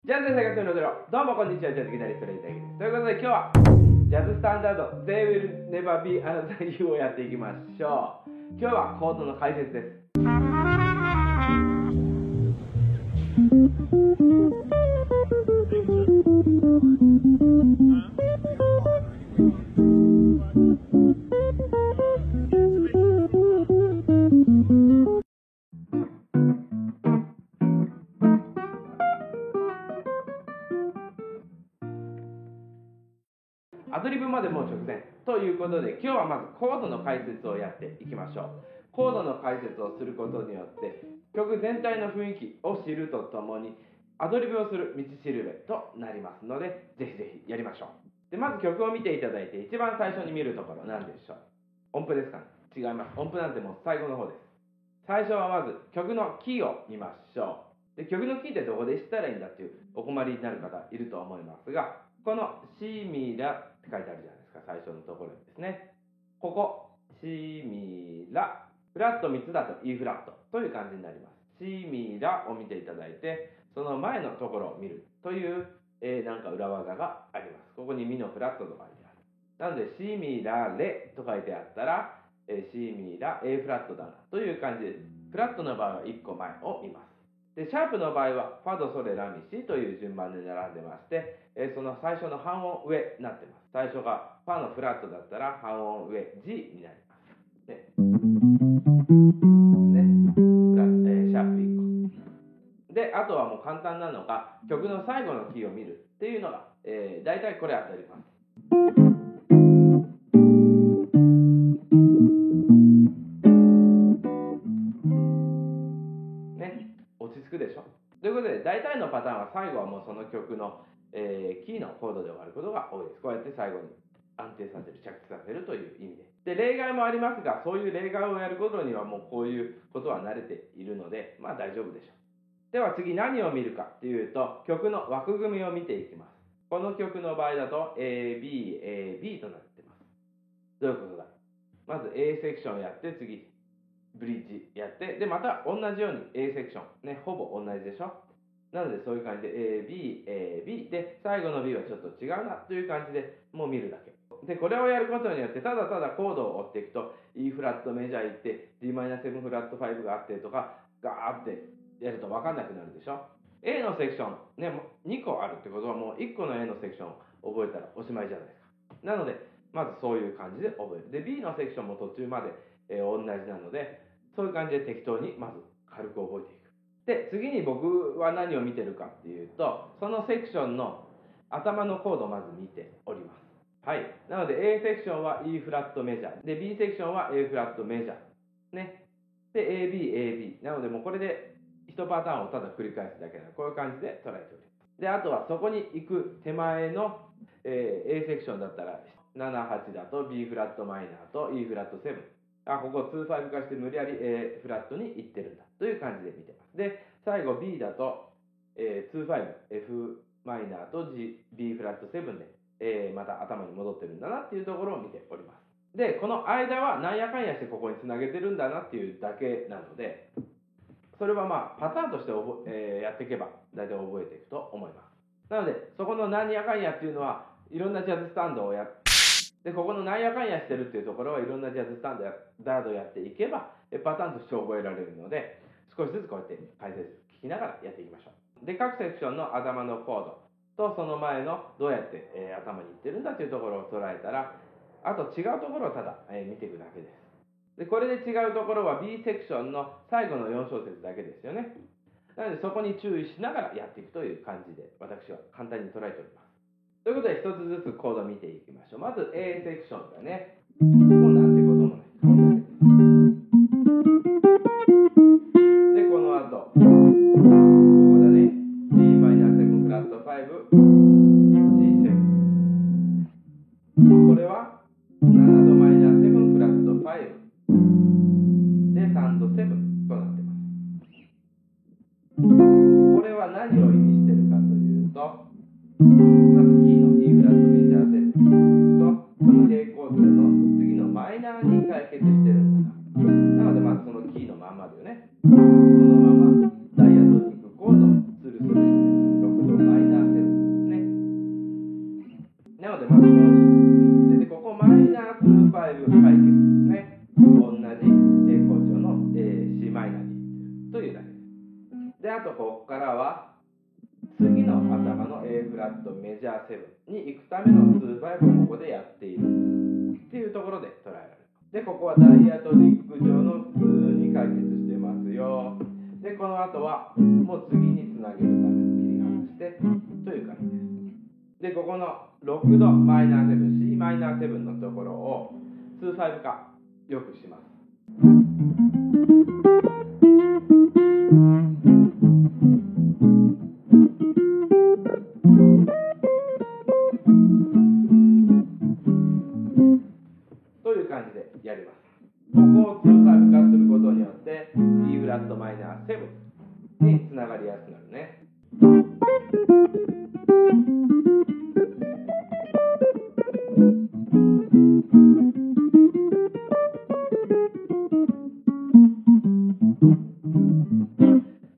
ジャズで生活のロデロ、どうもこんにちは、ジャズギタリストレイタイです。ということで今日はジャズスタンダード They Will Never Be Another You をやっていきましょう。今日はコードの解説です。アドリブまでもう直前ということで、今日はまずコードの解説をやっていきましょう。コードの解説をすることによって曲全体の雰囲気を知るとともにアドリブをする道しるべとなりますので、ぜひぜひやりましょう。でまず曲を見ていただいて一番最初に見るところ何でしょう。音符ですかね。違います。音符なんてもう最後の方です。最初はまず曲のキーを見ましょう。で曲のキーってどこで知ったらいいんだっていうお困りになる方いると思いますが、このシミラって書いてあるじゃないですか、最初のところにですね。ここシミラ、フラット3つだと E フラットという感じになります。シミラを見ていただいて、その前のところを見るという、なんか裏技があります。ここにミのフラットと書いてある。なのでシミラレと書いてあったら、シミラ A フラットだなという感じです。フラットの場合は1個前を見ます。でシャープの場合はファドソレラミシという順番で並んでまして、その最初の半音上になってます。最初がファのフラットだったら半音上 G になります。ね、フラシャープ1個で、あとはもう簡単なのが曲の最後のキーを見るっていうのが、大体これ当たります。落ち着くでしょ。ということで大体のパターンは最後はもうその曲の、キーのコードで終わることが多いです。こうやって最後に安定させる、着地させるという意味で。例外もありますが、そういう例外をやることにはもうこういうことは慣れているので、まあ大丈夫でしょう。では次何を見るかっていうと、曲の枠組みを見ていきます。この曲の場合だと AB、AB となってます。どういうことだ。まず A セクションやって次ブリッジやって、でまた同じように A セクションね、ほぼ同じでしょ。なのでそういう感じで AB、AB で最後の B はちょっと違うなという感じでもう見るだけで、これをやることによってただただコードを追っていくと E フラットメジャー行って Dm7 フラット5があってとかガーってやると分かんなくなるでしょ。 A のセクションね、2個あるってことはもう1個の A のセクションを覚えたらおしまいじゃないですか。なのでまずそういう感じで覚える。で B のセクションも途中まで、同じなので、そういう感じで適当にまず軽く覚えていく。で次に僕は何を見てるかっていうと、そのセクションの頭のコードをまず見ております。はい、なので A セクションは E フラットメジャーで B セクションは A フラットメジャーね。で AB、AB なのでもうこれで1パターンをただ繰り返すだけなので、こういう感じで捉えております。であとはそこに行く手前の、A セクションだったら78だと B フラットマイナーと E フラット7、ここ2-5化して無理やり A フラットに行ってるんだという感じで見てます。で最後 B だと、2-5 F マイナーと、B フラット7で、また頭に戻ってるんだなっていうところを見ております。でこの間はなんやかんやしてここにつなげてるんだなっていうだけなので、それはまあパターンとしてやっていけば大体覚えていくと思います。なのでそこのなんやかんやっていうのはいろんなジャズスタンドをやって、でここのなんやかんやしてるっていうところはいろんなジャズスタンダードやっていけばパターンとして覚えられるので、少しずつこうやって解説聞きながらやっていきましょう。で各セクションの頭のコードとその前のどうやって、頭にいってるんだというところを捉えたら、あと違うところをただ、見ていくだけです。でこれで違うところは B セクションの最後の4小節だけですよね。なのでそこに注意しながらやっていくという感じで私は簡単に捉えております。ということで一つずつコードを見ていきましょう。まず A セクションだね。もうなんてこともない。こんだけです。でこの後ここだね。Dm7 フラット5 G7、 これは7度マイナー7フラット5で3度7となってます。これは何を意味してるかというと、まずキーの E フラットメジャー7とこの平行線の次のマイナーに解決してるんだな。なのでまずそのキーのまんまだよね。そのままダイアトニックコードスルスルいって6度マイ A フラットメジャー7に行くための2、5をここでやっているんだなっていうところで捉えられる。で、ここはダイヤと陸上の普通に解決してますよ。で、この後はもう次につなげるための切り離してという感じです。で、ここの6度マイナー7、C マイナー7のところを2、5化よくします。という感じでやります。ここを2、5化することによって B フラットマイナー7につながりやすくなるね。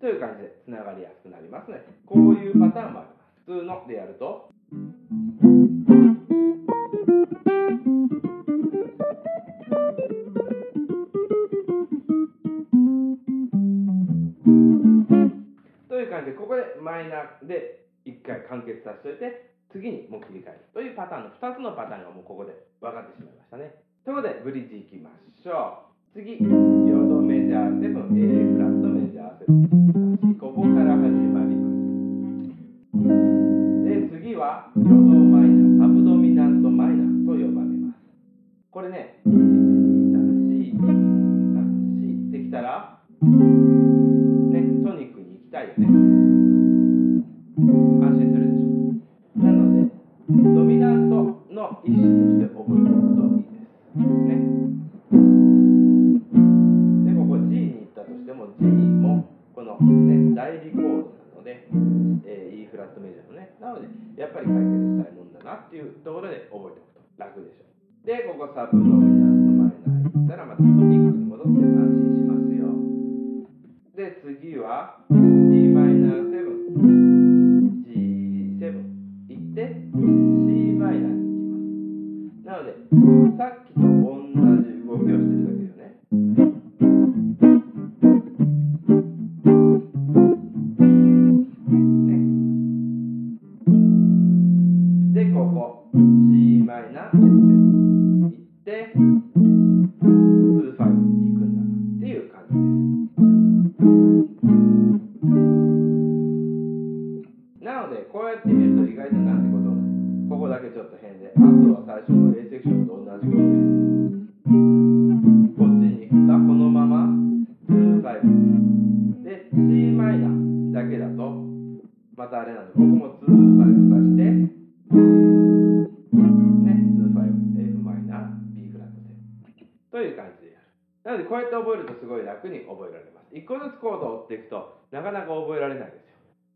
という感じでつながりやすくなりますね。こういうパターンもあります。普通のでやるとという感じで、ここでマイナーで1回完結させておいて、次にもう切り替えるというパターンの2つのパターンがもうここで分かってしまいましたね。ということでブリッジいきましょう。次、ヨドメジャー7、A フラットメジャー7、1、2、3、4、ここから始まります。で、次はヨドマイナー、サブドミナントマイナーと呼ばれます。これね、1、2、3、4、1、2、3、4ってきたら、ね、トニックに行きたいよね。安心するでしょ。なので、ドミナントの一種として覚えておくといいです。ね。で、ここ G に行ったとしても、G もこの、ね、代理コードなので、E フラットメジャーのね。なので、やっぱり解決したいもんだなっていうところで覚えておくと楽でしょう。で、ここサブドミナントマイナー行ったら、またトニックに戻って安心しますよ。で、次は D マイナー7、G7 行って C マイナーに行きます。なので、さっきと同じ動きをしてるだけだよね。で、ここ C マイナー F7 行って2、5行くんだなっていう感じです。なので、こうやって見ると意外となんてことない。ここだけちょっと変で、あとは最初の A セクションと同じことです。こっちに行くか、このまま2、5で C マイナーだけだとまたあれなので、ここも2、5化してね、2、5 F マイナー B フラット7という感じでやる。なので、こうやって覚えるとすごい楽に覚えられます。1個ずつコードを追っていくとなかなか覚えられないですよ。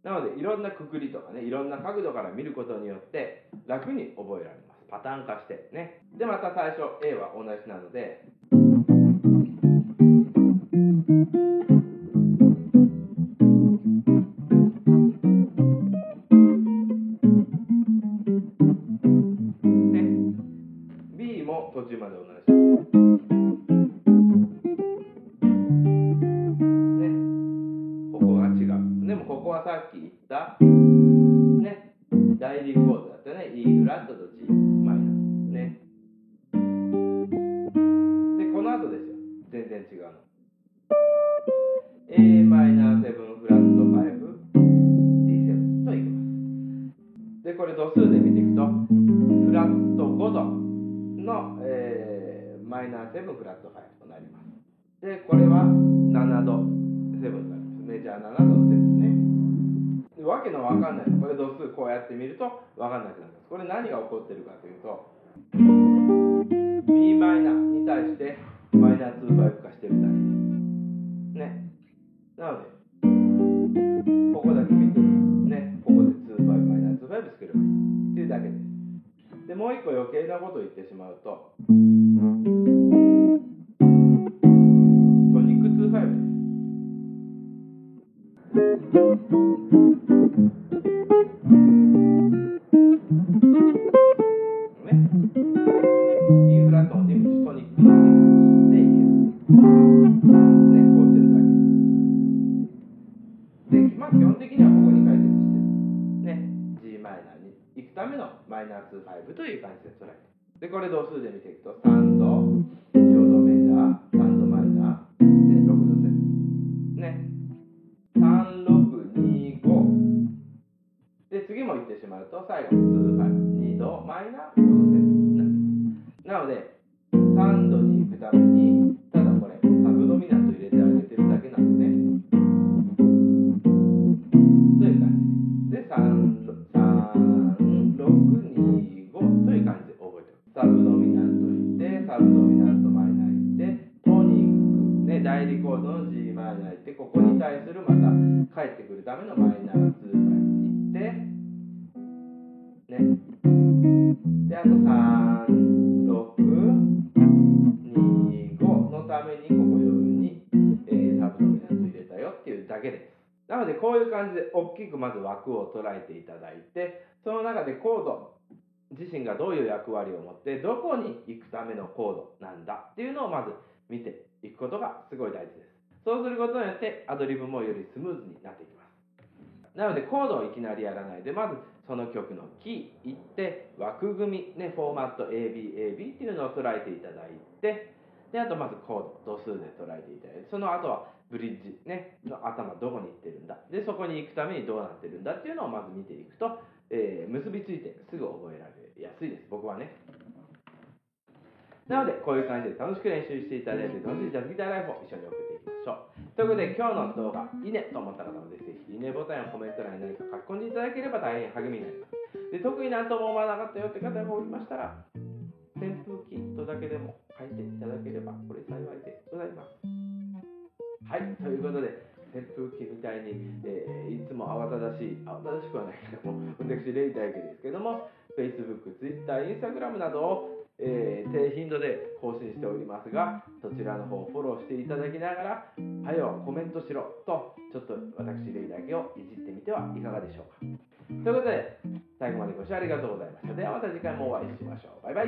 なので、いろんなくくりとかね、いろんな角度から見ることによって楽に覚えられます。パターン化してね。で、また最初 A は同じなので、ね、B も途中まで同じ。でもここはさっき言ったね、代理コードだったね。E フラットと G マイナーね。で、この後ですよ。全然違うの。A マイナー7フラット5 D7 といきます。で、これ度数で見ていくと、フラット5度の、マイナー7フラット5となります。で、これは7度7になります。メジャー7度の7ね。わけのわかんない。これ度数こうやって見るとわかんなくなります。これ何が起こってるかというと、B マイナーに対してマイナー2、5化してるだけです。ね。なので、ここだけ見てるね、ここで2、5、マイナー2、5つければいいっていうだけです。で、もう一個余計なことを言ってしまうと、トニック2、5です。E フラットのディミッシュ、トニックのディミッシュでいける。ね、こうしてるだけで。まあ基本的にはここに解決してる。ね、G マイナためのマイナー2、5という感じで捉えて。で、これ同数で見ていくと、3度、4度メジャー、3度マイナー、で、6度セブン。ね。3、6、2、5。で、次も言ってしまうと、最後に2、5、2度マイナー、5度セブンになってます。なので、3度に行くために、ただこれ、サブドミナント入れてあげてるだけなんですね。という感じで。で、3、6、2、5という感じで覚えておく。サブドミナント行って、サブドミナントマイナー行って、トニック、ね、代理コードの G マイナー行って、ここに対するまた帰ってくるためのマイナー2、5行って、ね。で、あと3、6、2、5のためにここ用に、サブドミナント入れたよっていうだけです。なのでこういう感じで大きくまず枠を捉えていただいて、その中でコード自身がどういう役割を持ってどこに行くためのコードなんだっていうのをまず見ていくことがすごい大事です。そうすることによってアドリブもよりスムーズになっていきます。なのでコードをいきなりやらないで、まずその曲のキー行って枠組み、ね、フォーマット ABAB っていうのを捉えていただいて、であとまずコード度数で捉えていただいて、その後はブリッジ、ね、の頭どこに行ってるんだ、でそこに行くためにどうなってるんだっていうのをまず見ていくと、結びついてすぐ覚えられやすいです。僕はね。なのでこういう感じで楽しく練習していただいて、楽しいジャズギターライフを一緒に送っていきましょう。ということで今日の動画いいねと思った方もぜひいいねボタンやコメント欄に何か書き込んでいただければ大変励みになります。で特になんとも思わなかったよって方がおりましたら、扇風機とだけでも書いていただければこれ幸いでございます。はい、ということで扇風機みたいに、いつも慌ただしくはないけども、私レイ大家ですけども、Facebook、Twitter、Instagram などを、低頻度で更新しておりますが、そちらの方をフォローしていただきながら、はよコメントしろと、ちょっと私レイ大家をいじってみてはいかがでしょうか。ということで、最後までご視聴ありがとうございました。ではまた次回もお会いしましょう。バイバイ。